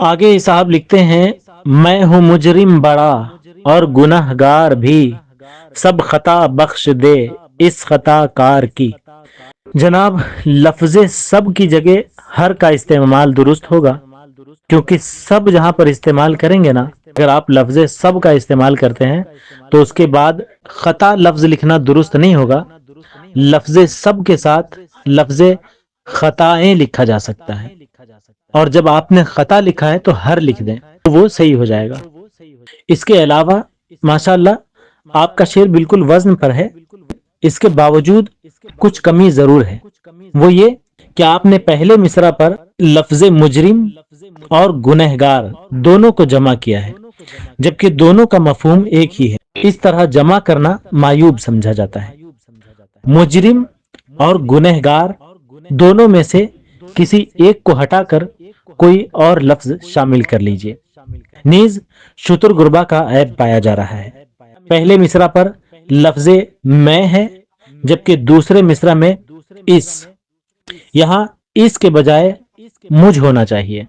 آگے صاحب لکھتے ہیں، میں ہوں مجرم بڑا اور گنہگار بھی، سب خطا بخش دے اس خطا کار کی۔ جناب، لفظ سب کی جگہ ہر کا استعمال درست ہوگا، کیونکہ سب جہاں پر استعمال کریں گے نا، اگر آپ لفظ سب کا استعمال کرتے ہیں تو اس کے بعد خطا لفظ لکھنا درست نہیں ہوگا۔ لفظ سب کے ساتھ لفظ خطائیں لکھا جا سکتا ہے، اور جب آپ نے خطا لکھا ہے تو ہر لکھ دیں تو وہ صحیح ہو جائے گا۔ اس کے علاوہ ماشاءاللہ آپ کا شعر بالکل وزن پر ہے، اس کے باوجود کچھ کمی ضرور ہے، وہ یہ کہ آپ نے پہلے مصرع پر لفظ مجرم اور گنہگار دونوں کو جمع کیا ہے، جبکہ دونوں کا مفہوم ایک ہی ہے۔ اس طرح جمع کرنا معیوب سمجھا جاتا ہے۔ مجرم اور گنہگار دونوں میں سے کسی ایک کو ہٹا کر کوئی اور لفظ شامل کر لیجئے۔ نیز شتر گربا کا عیب پایا جا رہا ہے۔ پہلے مصرع پر لفظ میں ہے، جبکہ دوسرے مصرع میں اس، یہاں اس کے بجائے مجھ ہونا چاہیے۔